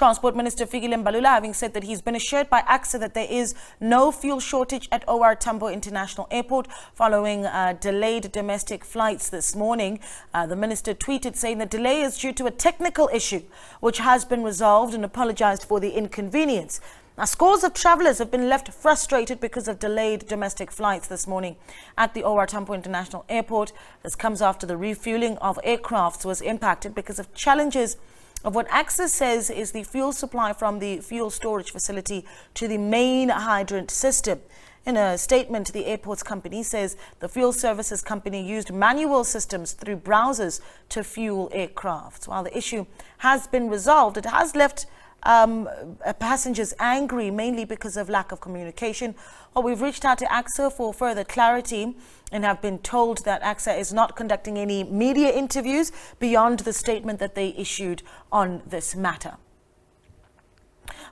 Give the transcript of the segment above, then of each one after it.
Transport Minister Fikile Mbalula having said that he's been assured by ACSA that there is no fuel shortage at Tambo International Airport following delayed domestic flights this morning. The minister tweeted saying the delay is due to a technical issue which has been resolved and apologized for the inconvenience. Now, scores of travellers have been left frustrated because of delayed domestic flights this morning at the Tambo International Airport. This comes after the refueling of aircrafts was impacted because of challenges of what ACSA says is the fuel supply from the fuel storage facility to the main hydrant system. In a statement, the airport's company says the fuel services company used manual systems through browsers to fuel aircraft. While the issue has been resolved, it has left passengers angry, mainly because of lack of communication. Well, we've reached out to ACSA for further clarity and have been told that ACSA is not conducting any media interviews beyond the statement that they issued on this matter.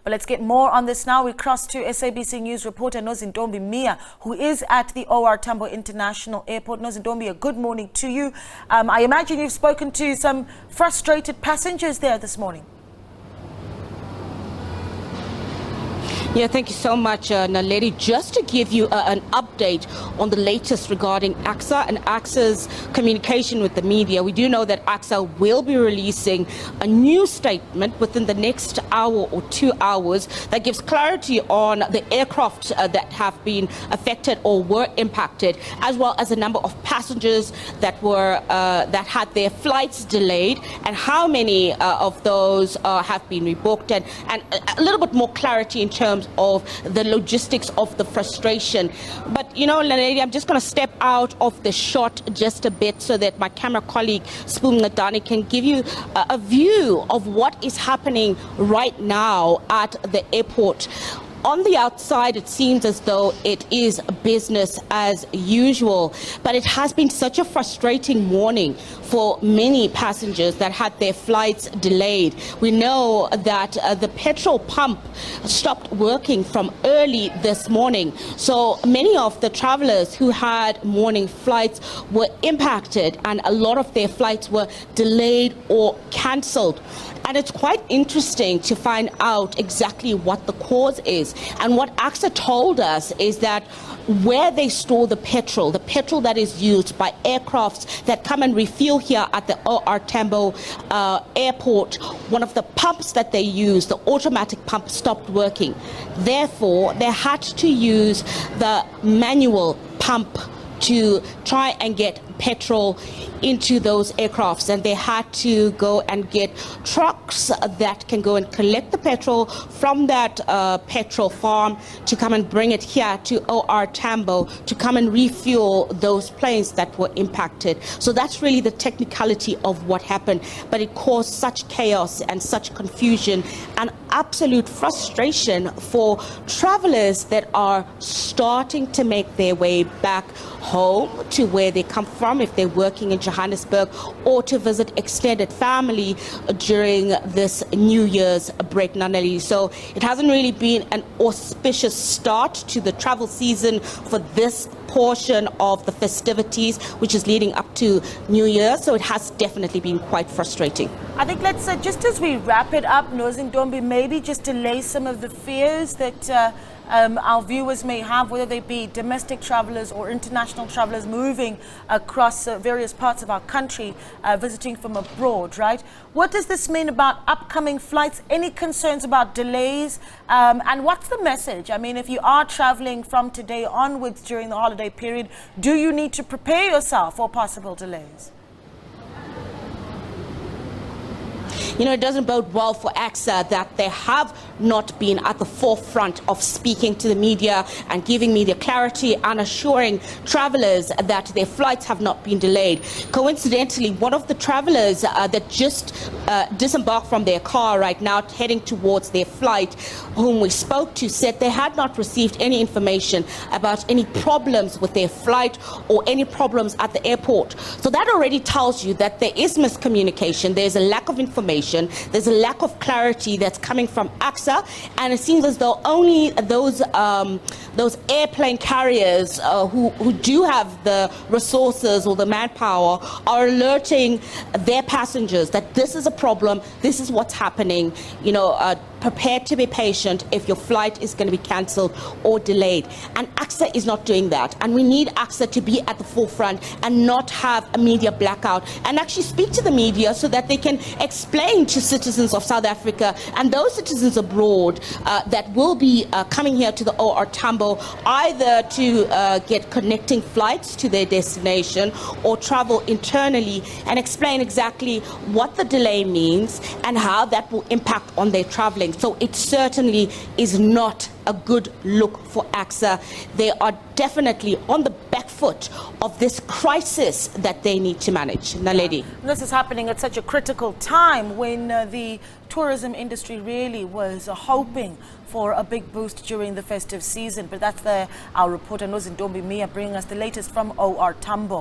But let's get more on this now. We cross to SABC News reporter Nozintombi Miya, who is at the Tambo International Airport. Nozintombi, a good morning to you. I imagine you've spoken to some frustrated passengers there this morning. Yeah, thank you so much, Naledi. Just to give you an update on the latest regarding ACSA and ACSA's communication with the media, we do know that ACSA will be releasing a new statement within the next hour or 2 hours that gives clarity on the aircraft that have been affected or were impacted, as well as the number of passengers that were that had their flights delayed and how many of those have been rebooked, and a little bit more clarity in terms of the logistics of the frustration. But you know, Lady, I'm just going to step out of the shot just a bit so that my camera colleague Spoon Ngadani can give you a view of what is happening right now at the airport. On the outside, it seems as though it is business as usual, but it has been such a frustrating morning for many passengers that had their flights delayed. We know that the petrol pump stopped working from early this morning, so many of the travelers who had morning flights were impacted, and a lot of their flights were delayed or cancelled. And it's quite interesting to find out exactly what the cause is. And what ACSA told us is that where they store the petrol that is used by aircrafts that come and refuel here at the Tambo Airport, one of the pumps that they use, the automatic pump, stopped working. Therefore, they had to use the manual pump to try and get petrol into those aircrafts, and they had to go and get trucks that can go and collect the petrol from that petrol farm to come and bring it here to Tambo to come and refuel those planes that were impacted. So that's really the technicality of what happened, but it caused such chaos and such confusion and absolute frustration for travelers that are starting to make their way back home to where they come from if they're working in Johannesburg, or to visit extended family during this New Year's break, Naneli. So it hasn't really been an auspicious start to the travel season for this portion of the festivities, which is leading up to New Year. So it has definitely been quite frustrating. I think let's just as we wrap it up, Nozintombi, maybe just delay some of the fears that our viewers may have, whether they be domestic travelers or international travelers moving across various parts of our country, visiting from abroad, right? What does this mean about upcoming flights? Any concerns about delays? And what's the message? I mean, if you are traveling from today onwards during the holiday period, do you need to prepare yourself for possible delays? You know, it doesn't bode well for ACSA that they have not been at the forefront of speaking to the media and giving media clarity and assuring travelers that their flights have not been delayed. Coincidentally, one of the travelers that just disembarked from their car right now heading towards their flight, whom we spoke to, said they had not received any information about any problems with their flight or any problems at the airport. So that already tells you that there is miscommunication, there's a lack of information, destination. There's a lack of clarity that's coming from ACSA, and it seems as though only those airplane carriers who do have the resources or the manpower are alerting their passengers that this is a problem, this is what's happening, prepared to be patient if your flight is going to be cancelled or delayed. And ACSA is not doing that. And we need ACSA to be at the forefront and not have a media blackout, and actually speak to the media so that they can explain to citizens of South Africa and those citizens abroad that will be coming here to the OR Tambo, either to get connecting flights to their destination or travel internally, and explain exactly what the delay means and how that will impact on their traveling. So it certainly is not a good look for ACSA. They are definitely on the back foot of this crisis that they need to manage. Naledi. This is happening at such a critical time when the tourism industry really was hoping for a big boost during the festive season. But that's our reporter Nozintombi Miya bringing us the latest from OR Tambo.